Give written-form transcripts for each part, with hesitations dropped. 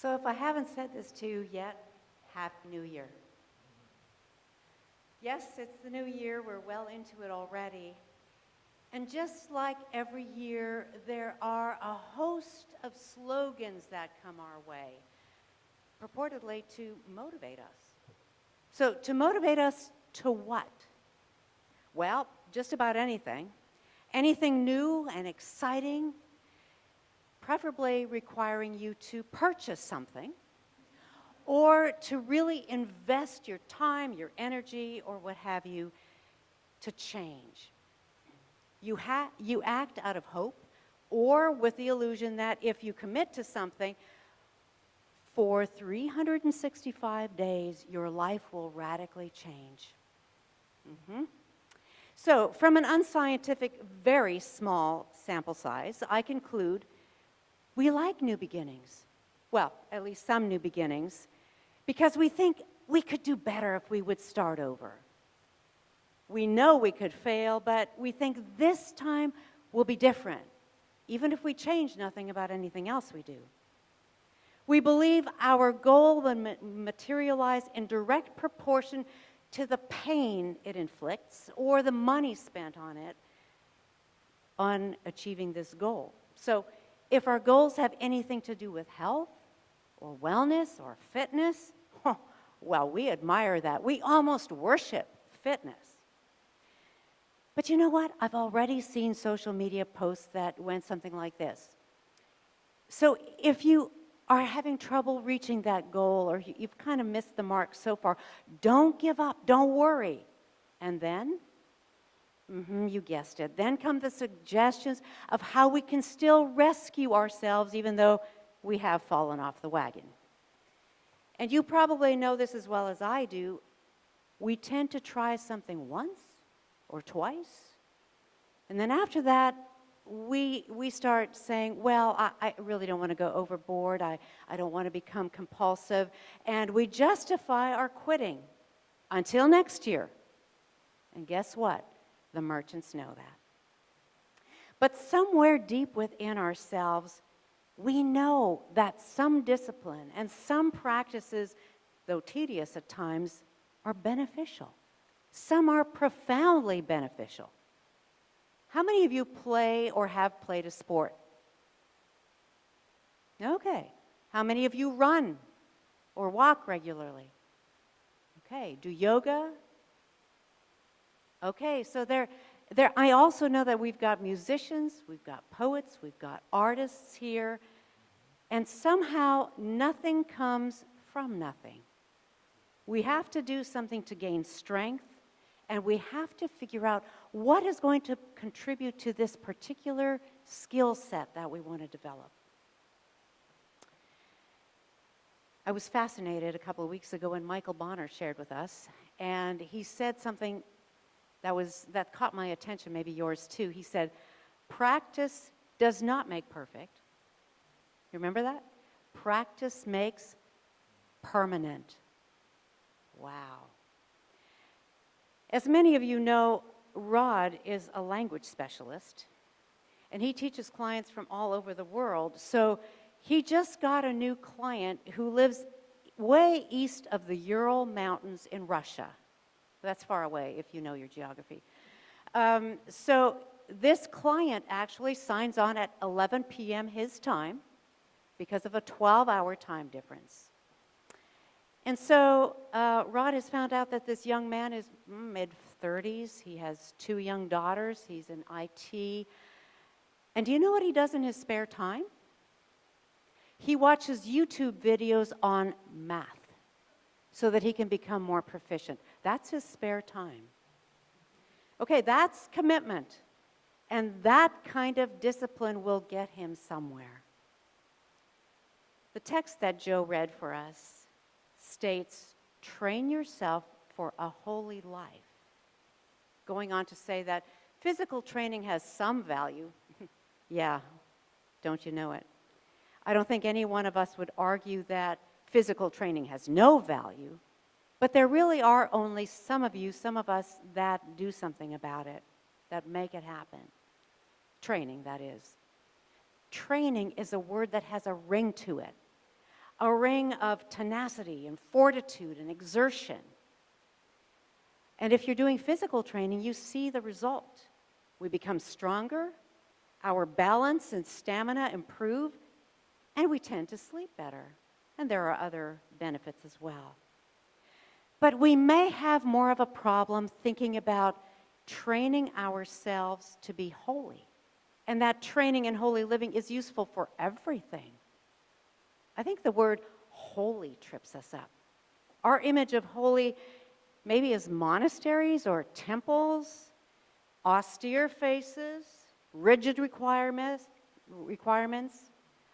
So if I haven't said this to you yet, Happy New Year. Yes, it's the new year. We're well into it already. And just like every year, there are a host of slogans that come our way, purportedly to motivate us. So to motivate us to what? Well, just about anything. Anything new and exciting, preferably requiring you to purchase something or to really invest your time, your energy, or what have you, to change. You act out of hope or with the illusion that if you commit to something, for 365 days, your life will radically change. So, from an unscientific, very small sample size, I conclude we like new beginnings. Well, at least some new beginnings, because we think we could do better if we would start over. We know we could fail, but we think this time will be different, even if we change nothing about anything else we do. We believe our goal will materialize in direct proportion to the pain it inflicts or the money spent on it on achieving this goal. So if our goals have anything to do with health or wellness or fitness, well, we admire that. We almost worship fitness. But you know what? I've already seen social media posts that went something like this. So if you are having trouble reaching that goal or you've kind of missed the mark so far, don't give up, don't worry. And then, you guessed it, then come the suggestions of how we can still rescue ourselves even though we have fallen off the wagon. And you probably know this as well as I do. We tend to try something once or twice, and then after that, we start saying, well, I really don't want to go overboard. I don't want to become compulsive. And we justify our quitting until next year. And guess what? The merchants know that. But somewhere deep within ourselves, we know that some discipline and some practices, though tedious at times, are beneficial. Some are profoundly beneficial. How many of you play or have played a sport? Okay. How many of you run or walk regularly? Okay. Do yoga? Okay, so I also know that we've got musicians, we've got poets, we've got artists here, and somehow nothing comes from nothing. We have to do something to gain strength, and we have to figure out what is going to contribute to this particular skill set that we want to develop. I was fascinated a couple of weeks ago when Michael Bonner shared with us, and he said something that caught my attention, maybe yours too. He said, practice does not make perfect. You remember that? Practice makes permanent. Wow. As many of you know, Rod is a language specialist, and he teaches clients from all over the world. So he just got a new client who lives way east of the Ural Mountains in Russia. That's far away if you know your geography. So this client actually signs on at 11 p.m. his time because of a 12-hour time difference. And so Rod has found out that this young man is mid-30s. He has 2 young daughters. He's in IT. And do you know what he does in his spare time? He watches YouTube videos on math so that he can become more proficient. That's his spare time. Okay, that's commitment. And that kind of discipline will get him somewhere. The text that Joe read for us states, train yourself for a holy life. Going on to say that physical training has some value. Yeah, don't you know it? I don't think any one of us would argue that physical training has no value, but there really are only some of us that do something about it, that make it happen. Training, that is. Training is a word that has a ring to it. a ring of tenacity and fortitude and exertion. And if you're doing physical training, you see the result. We become stronger, our balance and stamina improve, and we tend to sleep better. And there are other benefits as well. But we may have more of a problem thinking about training ourselves to be holy. And that training and holy living is useful for everything. I think the word holy trips us up. Our image of holy maybe is monasteries or temples, austere faces, rigid requirements,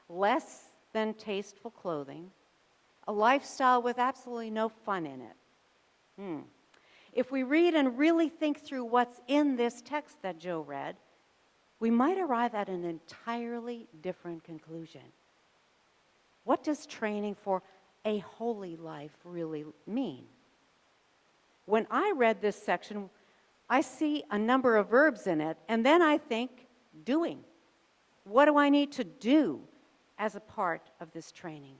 less than tasteful clothing, a lifestyle with absolutely no fun in it. If we read and really think through what's in this text that Joe read, we might arrive at an entirely different conclusion. What does training for a holy life really mean? When I read this section, I see a number of verbs in it, and then I think doing. What do I need to do as a part of this training?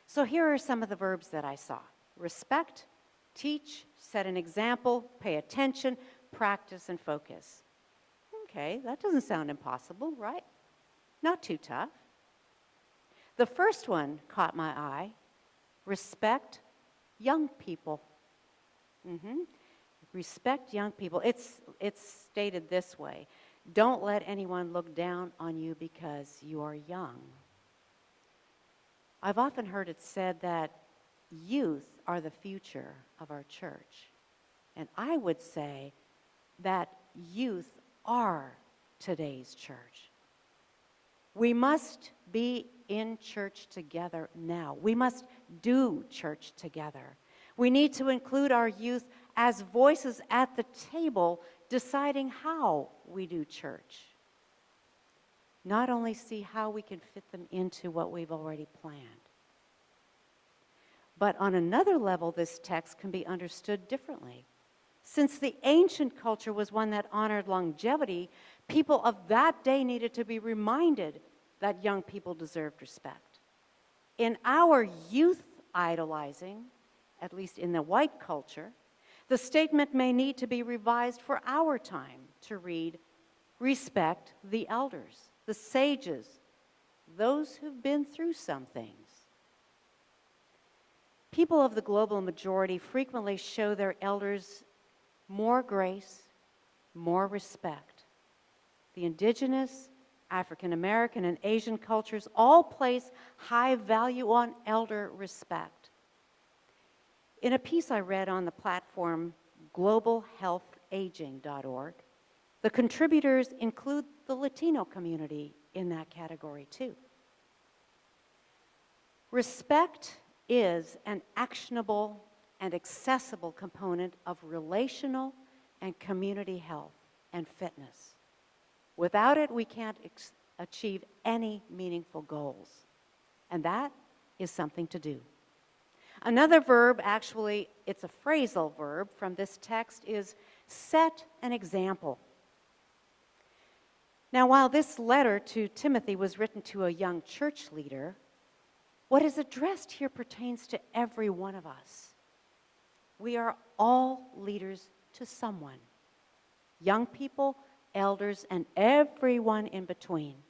So here are some of the verbs that I saw. Respect, teach, set an example, pay attention, practice, and focus. Okay, that doesn't sound impossible, right? Not too tough. The first one caught my eye. Respect young people. Respect young people. It's stated this way. Don't let anyone look down on you because you are young. I've often heard it said that youth are the future of our church. And I would say that youth are today's church. We must be in church together now. We must do church together. We need to include our youth as voices at the table deciding how we do church. Not only see how we can fit them into what we've already planned. But on another level, this text can be understood differently. Since the ancient culture was one that honored longevity, people of that day needed to be reminded that young people deserved respect. In our youth idolizing, at least in the white culture, the statement may need to be revised for our time to read, respect the elders, the sages, those who've been through some things. People of the global majority frequently show their elders more grace, more respect. The indigenous, African American, and Asian cultures all place high value on elder respect. In a piece I read on the platform globalhealthaging.org, the contributors include the Latino community in that category too. Respect is an actionable and accessible component of relational and community health and fitness. Without it, we can't achieve any meaningful goals. And that is something to do. Another verb, actually, it's a phrasal verb from this text, is set an example. Now, while this letter to Timothy was written to a young church leader, what is addressed here pertains to every one of us. We are all leaders to someone. Young people, elders, and everyone in between.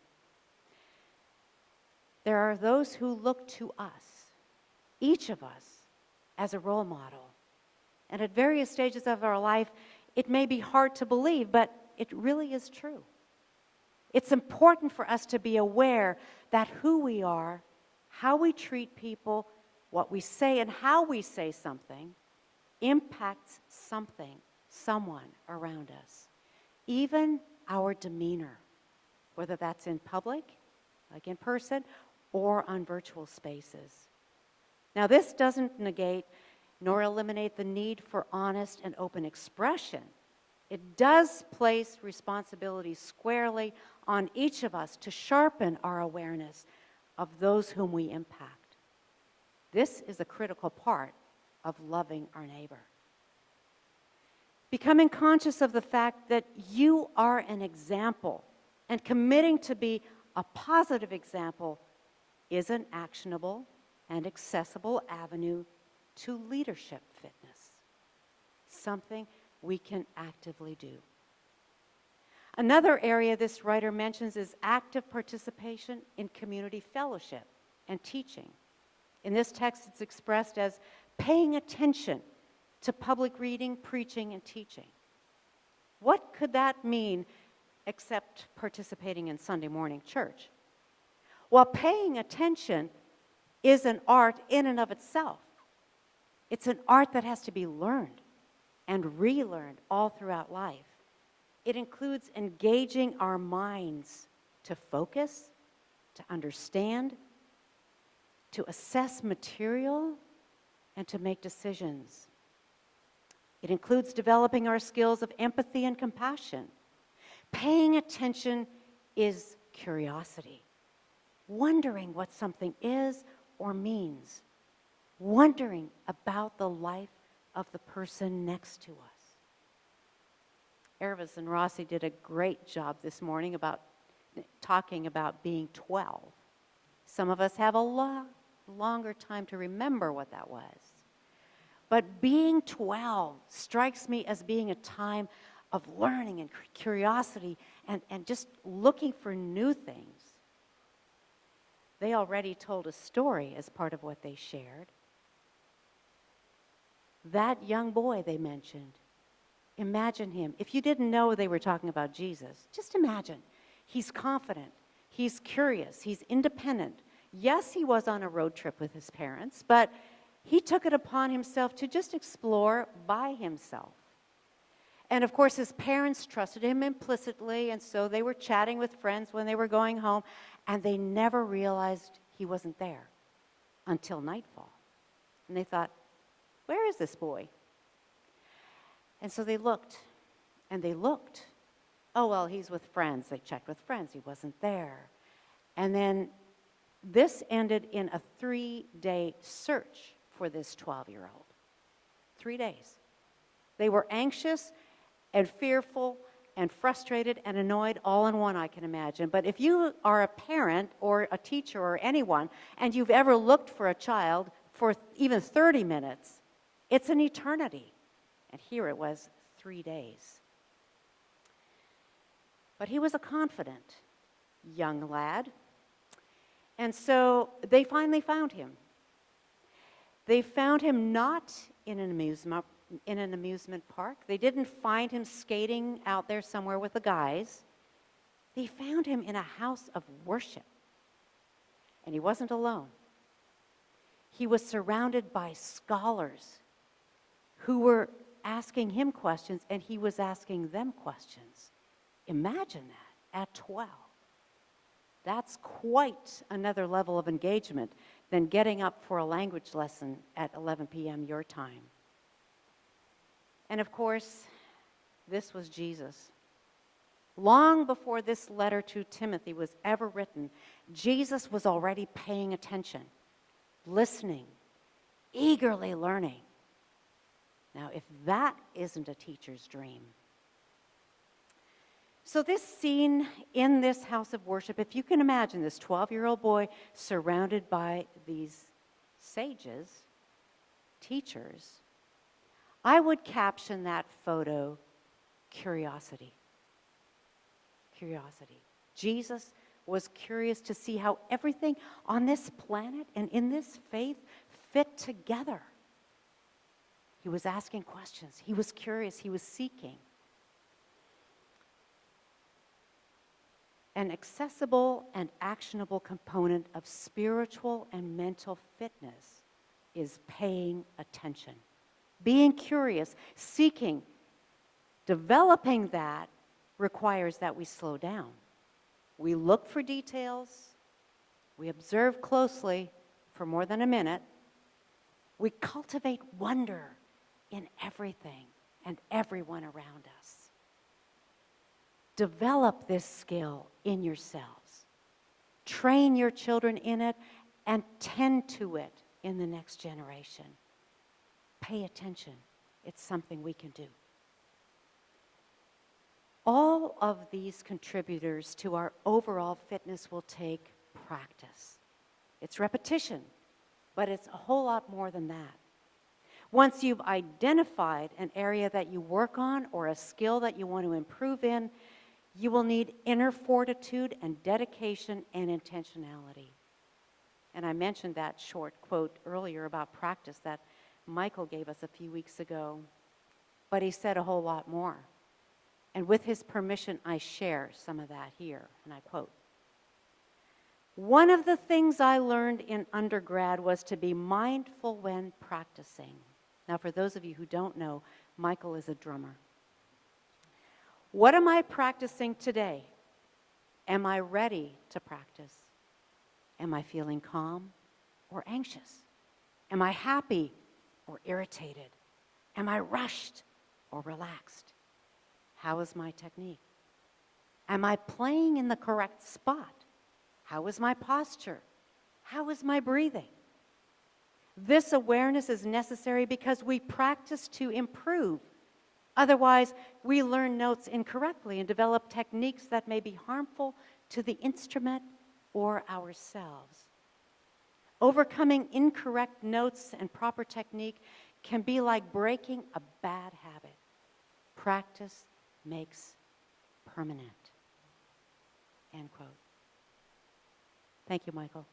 There are those who look to us, each of us, as a role model. And at various stages of our life, it may be hard to believe, but it really is true. It's important for us to be aware that who we are, how we treat people, what we say, and how we say something impacts something, someone around us. Even our demeanor, whether that's in public, like in person, or on virtual spaces. Now, this doesn't negate nor eliminate the need for honest and open expression. It does place responsibility squarely on each of us to sharpen our awareness of those whom we impact. This is a critical part of loving our neighbor. Becoming conscious of the fact that you are an example and committing to be a positive example is an actionable and accessible avenue to leadership fitness, something we can actively do. Another area this writer mentions is active participation in community fellowship and teaching. In this text, it's expressed as paying attention to public reading, preaching, and teaching. What could that mean except participating in Sunday morning church? Well, paying attention is an art in and of itself. It's an art that has to be learned and relearned all throughout life. It includes engaging our minds to focus, to understand, to assess material, and to make decisions. It includes developing our skills of empathy and compassion. Paying attention is curiosity, wondering what something is or means, wondering about the life of the person next to us. Ervis and Rossi did a great job this morning about talking about being 12. Some of us have a longer time to remember what that was. But being 12 strikes me as being a time of learning and curiosity and just looking for new things. They already told a story as part of what they shared. That young boy they mentioned, imagine him. If you didn't know they were talking about Jesus, just imagine. He's confident. He's curious. He's independent. Yes, he was on a road trip with his parents, but he took it upon himself to just explore by himself. And of course, his parents trusted him implicitly, and so they were chatting with friends when they were going home, and they never realized he wasn't there until nightfall. And they thought, where is this boy? And so they looked, and they looked. Oh, well, he's with friends. They checked with friends. He wasn't there. And then this ended in a 3-day search for this 12-year-old. 3 days. They were anxious and fearful and frustrated and annoyed all in one, I can imagine. But if you are a parent or a teacher or anyone, and you've ever looked for a child for even 30 minutes, it's an eternity. And here it was 3 days. But he was a confident young lad. And so they finally found him. They found him not in an amusement park. They didn't find him skating out there somewhere with the guys. They found him in a house of worship. And he wasn't alone. He was surrounded by scholars who were asking him questions, and he was asking them questions. Imagine that at 12. That's quite another level of engagement than getting up for a language lesson at 11 p.m. your time. And of course, this was Jesus. Long before this letter to Timothy was ever written, Jesus was already paying attention, listening, eagerly learning. Now, if that isn't a teacher's dream. So this scene in this house of worship, if you can imagine this 12-year-old boy surrounded by these sages, teachers, I would caption that photo, curiosity. Curiosity. Jesus was curious to see how everything on this planet and in this faith fit together. He was asking questions. He was curious. He was seeking. An accessible and actionable component of spiritual and mental fitness is paying attention, being curious, seeking. Developing that requires that we slow down. We look for details. We observe closely for more than a minute. We cultivate wonder in everything and everyone around us. Develop this skill in yourselves. Train your children in it and tend to it in the next generation. Pay attention. It's something we can do. All of these contributors to our overall fitness will take practice. It's repetition, but it's a whole lot more than that. Once you've identified an area that you work on or a skill that you want to improve in, you will need inner fortitude and dedication and intentionality. And I mentioned that short quote earlier about practice that Michael gave us a few weeks ago, but he said a whole lot more. And with his permission, I share some of that here, and I quote, "One of the things I learned in undergrad was to be mindful when practicing." Now, for those of you who don't know, Michael is a drummer. "What am I practicing today? Am I ready to practice? Am I feeling calm or anxious? Am I happy or irritated? Am I rushed or relaxed? How is my technique? Am I playing in the correct spot? How is my posture? How is my breathing?" This awareness is necessary because we practice to improve. Otherwise, we learn notes incorrectly and develop techniques that may be harmful to the instrument or ourselves. Overcoming incorrect notes and proper technique can be like breaking a bad habit. Practice makes permanent. End quote. Thank you, Michael.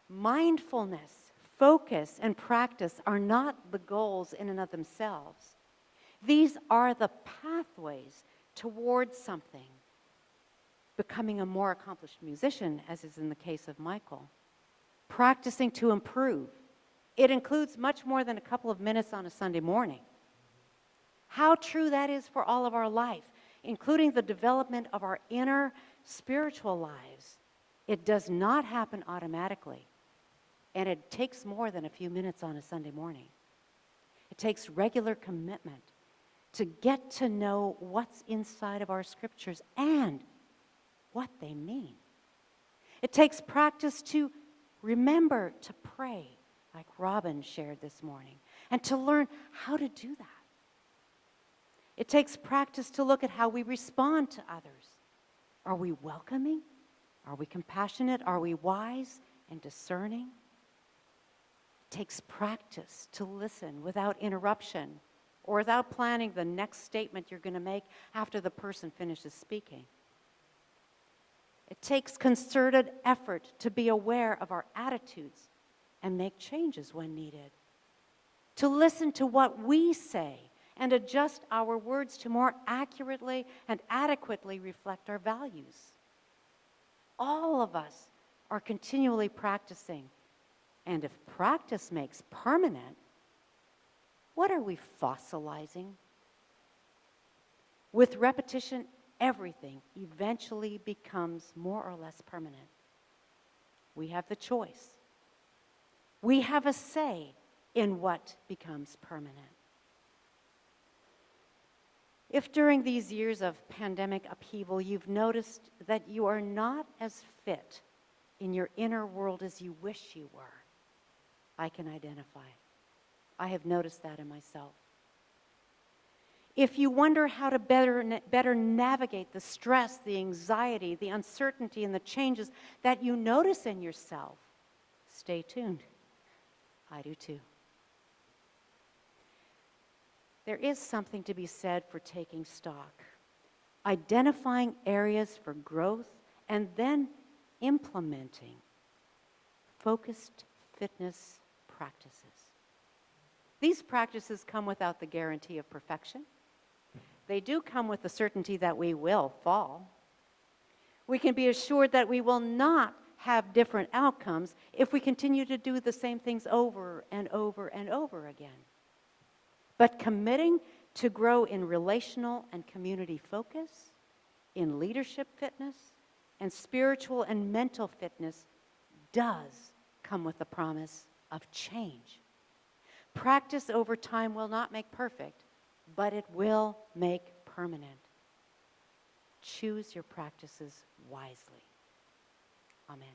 Mindfulness, focus, and practice are not the goals in and of themselves. These are the pathways towards something. Becoming a more accomplished musician, as is in the case of Michael. Practicing to improve. It includes much more than a couple of minutes on a Sunday morning. How true that is for all of our life, including the development of our inner spiritual lives. It does not happen automatically, and it takes more than a few minutes on a Sunday morning. It takes regular commitment to get to know what's inside of our scriptures and what they mean. It takes practice to remember to pray, like Robin shared this morning, and to learn how to do that. It takes practice to look at how we respond to others. Are we welcoming? Are we compassionate? Are we wise and discerning? It takes practice to listen without interruption or without planning the next statement you're going to make after the person finishes speaking. It takes concerted effort to be aware of our attitudes and make changes when needed. To listen to what we say and adjust our words to more accurately and adequately reflect our values. All of us are continually practicing. And if practice makes permanent, what are we fossilizing? With repetition, everything eventually becomes more or less permanent. We have the choice. We have a say in what becomes permanent. If during these years of pandemic upheaval you've noticed that you are not as fit in your inner world as you wish you were, I can identify. I have noticed that in myself. If you wonder how to better navigate the stress, the anxiety, the uncertainty, and the changes that you notice in yourself, stay tuned. I do too. There is something to be said for taking stock, identifying areas for growth, and then implementing focused fitness practices. These practices come without the guarantee of perfection. They do come with the certainty that we will fall. We can be assured that we will not have different outcomes if we continue to do the same things over and over and over again. But committing to grow in relational and community focus, in leadership fitness, and spiritual and mental fitness does come with the promise of change. Practice over time will not make perfect, but it will make permanent. Choose your practices wisely. Amen.